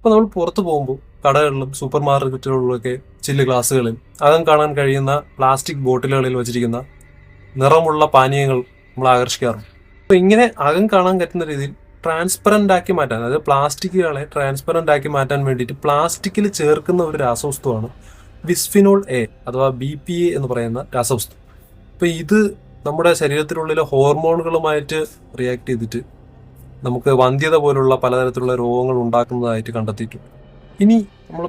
അപ്പോൾ നമ്മൾ പുറത്ത് പോകുമ്പോൾ കടകളിലും സൂപ്പർ മാർക്കറ്റുകളിലൊക്കെ ചില്ല് ഗ്ലാസ്സുകളിൽ അകം കാണാൻ കഴിയുന്ന പ്ലാസ്റ്റിക് ബോട്ടിലുകളിൽ വെച്ചിരിക്കുന്ന നിറമുള്ള പാനീയങ്ങൾ നമ്മൾ ആകർഷിക്കാറുണ്ട്. അപ്പോൾ ഇങ്ങനെ അകം കാണാൻ പറ്റുന്ന രീതിയിൽ ട്രാൻസ്പെറൻ്റ് ആക്കി മാറ്റാൻ, അതായത് പ്ലാസ്റ്റിക്കുകളെ ട്രാൻസ്പെറൻ്റ് ആക്കി മാറ്റാൻ വേണ്ടിയിട്ട് പ്ലാസ്റ്റിക്കിൽ ചേർക്കുന്ന ഒരു രാസവസ്തുവാണ് ബിസ്ഫിനോൾ എ അഥവാ BPA എന്ന് പറയുന്ന രാസവസ്തു. അപ്പോൾ ഇത് നമ്മുടെ ശരീരത്തിനുള്ളിലെ ഹോർമോണുകളുമായിട്ട് റിയാക്ട് ചെയ്തിട്ട് നമുക്ക് വന്ധ്യത പോലുള്ള പലതരത്തിലുള്ള രോഗങ്ങൾ ഉണ്ടാക്കുന്നതായിട്ട് കണ്ടെത്തിയിട്ടുണ്ട്. ഇനി നമ്മൾ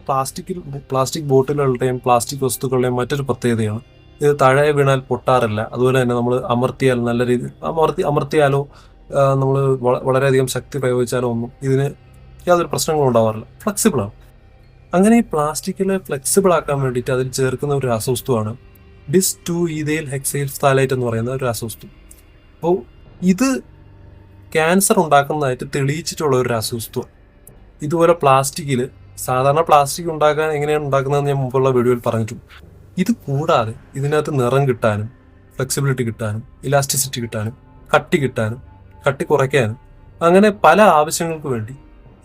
പ്ലാസ്റ്റിക് ബോട്ടിലുകളുടെയും പ്ലാസ്റ്റിക് വസ്തുക്കളുടെയും മറ്റൊരു പ്രത്യേകതയാണ് ഇത് താഴെ വീണാൽ പൊട്ടാറില്ല. അതുപോലെ തന്നെ നമ്മൾ അമർത്തിയാൽ നല്ല രീതിയിൽ അമർത്തിയാലോ നമ്മൾ വളരെയധികം ശക്തി പ്രയോഗിച്ചാലോ ഒന്നും ഇതിന് യാതൊരു പ്രശ്നങ്ങളും ഉണ്ടാവാറില്ല. ഫ്ലെക്സിബിളാണ്. അങ്ങനെ ഈ പ്ലാസ്റ്റിക്കിൽ ഫ്ലെക്സിബിൾ ആക്കാൻ വേണ്ടിയിട്ട് അതിൽ ചേർക്കുന്ന ഒരു രാസവസ്തുവാണ് bis-2-ethyl hexyl phthalate എന്ന് പറയുന്ന ഒരു രാസവസ്തു. അപ്പോൾ ഇത് ക്യാൻസർ ഉണ്ടാക്കുന്നതായിട്ട് തെളിയിച്ചിട്ടുള്ള ഒരു രാസവസ്തുവാണ്. ഇതുപോലെ പ്ലാസ്റ്റിക്കിൽ സാധാരണ പ്ലാസ്റ്റിക് ഉണ്ടാക്കാൻ എങ്ങനെയാണ് ഉണ്ടാക്കുന്നതെന്ന് ഞാൻ മുമ്പുള്ള വീഡിയോയിൽ പറഞ്ഞിട്ടുണ്ട്. ഇത് കൂടാതെ ഇതിനകത്ത് നിറം കിട്ടാനും ഫ്ലെക്സിബിലിറ്റി കിട്ടാനും ഇലാസ്റ്റിസിറ്റി കിട്ടാനും കട്ടി കുറയ്ക്കാനും അങ്ങനെ പല ആവശ്യങ്ങൾക്ക് വേണ്ടി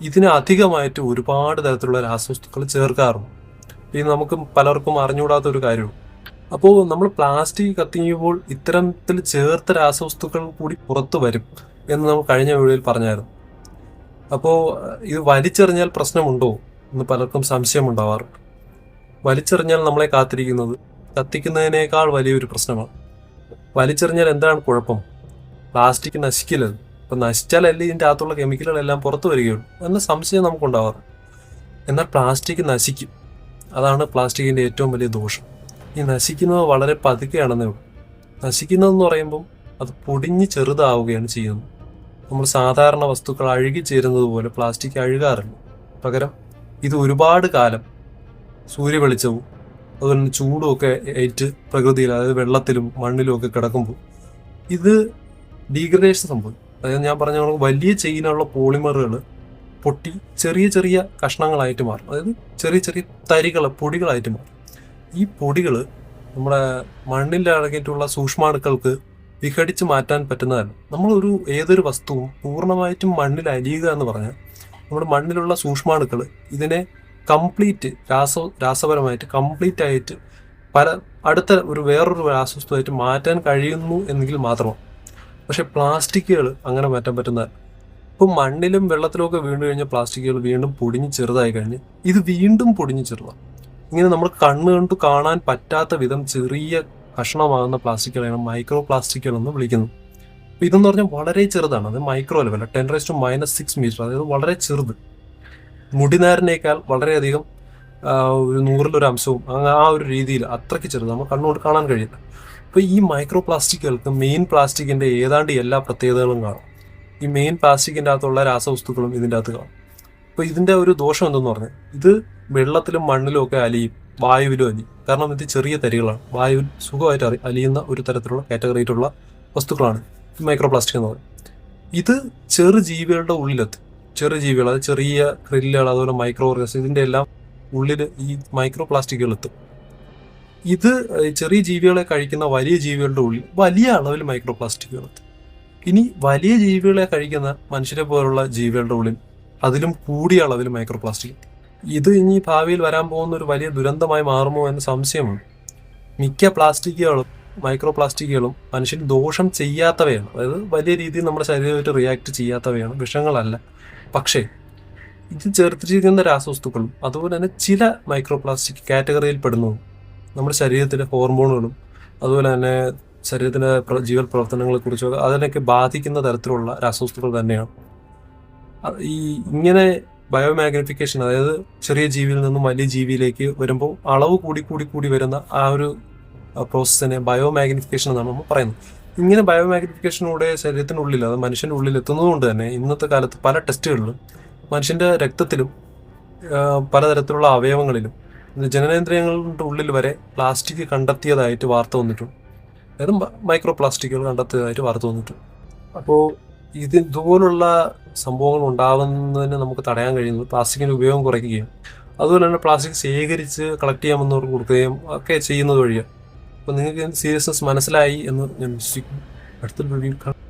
ഇതിന് അധികമായിട്ട് ഒരുപാട് തരത്തിലുള്ള രാസവസ്തുക്കൾ ചേർക്കാറുണ്ട്. ഇത് നമുക്ക് പലർക്കും അറിഞ്ഞുകൂടാത്ത ഒരു കാര്യമാണ്. അപ്പോൾ നമ്മൾ പ്ലാസ്റ്റിക് കത്തിക്കുമ്പോൾ ഇത്തരത്തിൽ ചേർത്ത രാസവസ്തുക്കൾ കൂടി പുറത്തു വരും എന്ന് നമ്മൾ കഴിഞ്ഞ വീഡിയോയിൽ പറഞ്ഞായിരുന്നു. അപ്പോൾ ഇത് വലിച്ചെറിഞ്ഞാൽ പ്രശ്നമുണ്ടോ എന്ന് പലർക്കും സംശയമുണ്ടാവാറുണ്ട്. വലിച്ചെറിഞ്ഞാൽ നമ്മളെ കാത്തിരിക്കുന്നത് കത്തിക്കുന്നതിനേക്കാൾ വലിയൊരു പ്രശ്നമാണ്. വലിച്ചെറിഞ്ഞാൽ എന്താണ് കുഴപ്പം? പ്ലാസ്റ്റിക് നശിക്കില്ലത്. അപ്പം നശിച്ചാലല്ലേ ഇതിൻ്റെ അകത്തുള്ള കെമിക്കലുകളെല്ലാം പുറത്തു വരികയുള്ളൂ എന്ന സംശയം നമുക്കുണ്ടാവാറ്. എന്നാൽ പ്ലാസ്റ്റിക് നശിക്കും. അതാണ് പ്ലാസ്റ്റിക്കിൻ്റെ ഏറ്റവും വലിയ ദോഷം. ഈ നശിക്കുന്നത് വളരെ പതുക്കെയാണെന്നേ ഉള്ളൂ. നശിക്കുന്നതെന്ന് പറയുമ്പം അത് പൊടിഞ്ഞ് ചെറുതാവുകയാണ് ചെയ്യുന്നത്. നമ്മൾ സാധാരണ വസ്തുക്കൾ അഴുകി ചേരുന്നത് പോലെ പ്ലാസ്റ്റിക് അഴുകാറില്ല. പകരം ഇത് ഒരുപാട് കാലം സൂര്യവെളിച്ചവും അതുപോലെ തന്നെ ചൂടും ഒക്കെ ഏറ്റ് പ്രകൃതിയിൽ, അതായത് വെള്ളത്തിലും മണ്ണിലും ഒക്കെ കിടക്കുമ്പോൾ ഇത് ഡീഗ്രഡേഷൻ സംഭവിക്കും. അതായത് ഞാൻ പറഞ്ഞ വലിയ ചെയിനുള്ള പോളിമറുകൾ പൊട്ടി ചെറിയ ചെറിയ കഷ്ണങ്ങളായിട്ട് മാറും. അതായത് ചെറിയ ചെറിയ പൊടികളായിട്ട് മാറും. ഈ പൊടികൾ നമ്മുടെ മണ്ണിൽ അടങ്ങിയിട്ടുള്ള സൂക്ഷ്മാണുക്കൾക്ക് വിഘടിച്ച് മാറ്റാൻ പറ്റുന്നതല്ല. ഏതൊരു വസ്തുവും പൂർണ്ണമായിട്ടും മണ്ണിൽ അലിയുക എന്ന് പറഞ്ഞാൽ നമ്മുടെ മണ്ണിലുള്ള സൂക്ഷ്മാണുക്കൾ ഇതിനെ കംപ്ലീറ്റ് രാസപരമായിട്ട് കംപ്ലീറ്റ് ആയിട്ട് അടുത്ത വേറൊരു രാസവസ്തുവായിട്ട് മാറ്റാൻ കഴിയുന്നു എന്നെങ്കിൽ മാത്രമാണ്. പക്ഷെ പ്ലാസ്റ്റിക്കുകൾ അങ്ങനെ മാറ്റാൻ പറ്റുന്നതല്ല. ഇപ്പം മണ്ണിലും വെള്ളത്തിലും ഒക്കെ വീണ് കഴിഞ്ഞാൽ പ്ലാസ്റ്റിക്കുകൾ വീണ്ടും പൊടിഞ്ഞ് ചെറുതായി കഴിഞ്ഞ് ഇത് വീണ്ടും പൊടിഞ്ഞ് ചെറുതാണ്. ഇങ്ങനെ നമ്മൾ കണ്ടു കാണാൻ പറ്റാത്ത വിധം ചെറിയ കഷ്ണമാകുന്ന പ്ലാസ്റ്റിക്കുകളാണ് മൈക്രോ പ്ലാസ്റ്റിക്കുകൾ എന്ന് വിളിക്കുന്നത്. അപ്പോൾ ഇതെന്ന് പറഞ്ഞാൽ വളരെ ചെറുതാണ്. അത് മൈക്രോ ലെവൽ 10⁻⁻⁶ മീറ്റർ, അതായത് വളരെ ചെറുത്. മുടിനാരിനേക്കാൾ വളരെയധികം ഒരു 100-ൽ 1 അംശവും ആ ഒരു രീതിയിൽ അത്രയ്ക്ക് ചെറുത് നമ്മൾ കണ്ണുകൊണ്ട് കാണാൻ കഴിയില്ല. അപ്പോൾ ഈ മൈക്രോ പ്ലാസ്റ്റിക്കുകൾക്ക് മെയിൻ പ്ലാസ്റ്റിക്കിൻ്റെ ഏതാണ്ട് എല്ലാ പ്രത്യേകതകളും കാണും. ഈ മെയിൻ പ്ലാസ്റ്റിക്കിൻ്റെ അകത്തുള്ള രാസവസ്തുക്കളും ഇതിൻ്റെ അകത്ത് കാണും. അപ്പോൾ ഇതിൻ്റെ ഒരു ദോഷം എന്തെന്ന് പറഞ്ഞാൽ ഇത് വെള്ളത്തിലും മണ്ണിലും ഒക്കെ അലിയും, വായുവിലും അലിയും. കാരണം ഇത് ചെറിയ തരികളാണ്. വായുവിൽ സുഖമായിട്ട് അലിയുന്ന ഒരു തരത്തിലുള്ള കാറ്റഗറിയിലുള്ള വസ്തുക്കളാണ് ഈ മൈക്രോ പ്ലാസ്റ്റിക് എന്ന് പറയുന്നത്. ഇത് ചെറുജീവികളുടെ ഉള്ളിലെത്തും. ചെറുജീവികൾ, അത് ചെറിയ ക്രില്ലുകൾ, അതുപോലെ മൈക്രോ ഓർഗൻസ്, ഇതിൻ്റെ എല്ലാം ഉള്ളിൽ ഈ മൈക്രോ പ്ലാസ്റ്റിക്കുകൾ എത്തും. ഇത് ചെറിയ ജീവികളെ കഴിക്കുന്ന വലിയ ജീവികളുടെ ഉള്ളിൽ വലിയ അളവിൽ മൈക്രോ പ്ലാസ്റ്റിക്കുകൾ എത്തും. ഇനി വലിയ ജീവികളെ കഴിക്കുന്ന മനുഷ്യരെ പോലുള്ള ജീവികളുടെ ഉള്ളിൽ അതിലും കൂടിയ അളവിൽ മൈക്രോ പ്ലാസ്റ്റിക്. ഇത് ഇനി ഭാവിയിൽ വരാൻ പോകുന്ന ഒരു വലിയ ദുരന്തമായി മാറുമോ എന്ന സംശയമാണ്. മിക്ക പ്ലാസ്റ്റിക്കുകളും മൈക്രോ പ്ലാസ്റ്റിക്കുകളും മനുഷ്യന് ദോഷം ചെയ്യാത്തവയാണ്. അതായത് വലിയ രീതിയിൽ നമ്മുടെ ശരീരമായിട്ട് റിയാക്ട് ചെയ്യാത്തവയാണ്, വിഷങ്ങളല്ല. പക്ഷേ ഇത് ചേർത്തിരിക്കുന്ന രാസവസ്തുക്കളും അതുപോലെ തന്നെ ചില മൈക്രോ പ്ലാസ്റ്റിക് കാറ്റഗറിയിൽ പെടുന്നതും നമ്മുടെ ശരീരത്തിലെ ഹോർമോണുകളും അതുപോലെ തന്നെ ശരീരത്തിൻ്റെ ജീവൽ പ്രവർത്തനങ്ങളെക്കുറിച്ചൊക്കെ അതിനൊക്കെ ബാധിക്കുന്ന തരത്തിലുള്ള രാസവസ്തുക്കൾ തന്നെയാണ്. ഇങ്ങനെ ബയോമാഗ്നിഫിക്കേഷൻ, അതായത് ചെറിയ ജീവിയിൽ നിന്നും വലിയ ജീവിയിലേക്ക് വരുമ്പോൾ അളവ് കൂടി വരുന്ന ആ ഒരു പ്രോസസ്സിനെ ബയോമാഗ്നിഫിക്കേഷൻ എന്നാണ് നമ്മൾ പറയുന്നത്. ഇങ്ങനെ ബയോമാഗ്നിഫിക്കേഷനിലൂടെ ശരീരത്തിനുള്ളിൽ, അത് മനുഷ്യൻ്റെ ഉള്ളിൽ എത്തുന്നതുകൊണ്ട് തന്നെ ഇന്നത്തെ കാലത്ത് പല ടെസ്റ്റുകളിലും മനുഷ്യൻ്റെ രക്തത്തിലും പലതരത്തിലുള്ള അവയവങ്ങളിലും ജനനേന്ദ്രിയങ്ങളുടെ ഉള്ളിൽ വരെ പ്ലാസ്റ്റിക് കണ്ടെത്തിയതായിട്ട് വാർത്ത വന്നിട്ടുണ്ട്. അതായത് മൈക്രോ പ്ലാസ്റ്റിക്കുകൾ കണ്ടെത്തിയതായിട്ട് വാർത്ത വന്നിട്ടുണ്ട്. അപ്പോൾ ഇതുപോലുള്ള സംഭവങ്ങൾ ഉണ്ടാകുന്നതിന് നമുക്ക് തടയാൻ കഴിയുന്നത് പ്ലാസ്റ്റിക്കിൻ്റെ ഉപയോഗം കുറയ്ക്കുകയും അതുപോലെ തന്നെ പ്ലാസ്റ്റിക് ശേഖരിച്ച് കളക്ട് ചെയ്യാമെന്നവർക്ക് കൊടുക്കുകയും ഒക്കെ ചെയ്യുന്നത് വഴിയാണ്. അപ്പോൾ നിങ്ങൾക്ക് സീരിയസ്നെസ് മനസ്സിലായി എന്ന് ഞാൻ വിശ്വസിക്കുന്നു. അടുത്തൊരു വീഡിയോയിൽ കാണാം.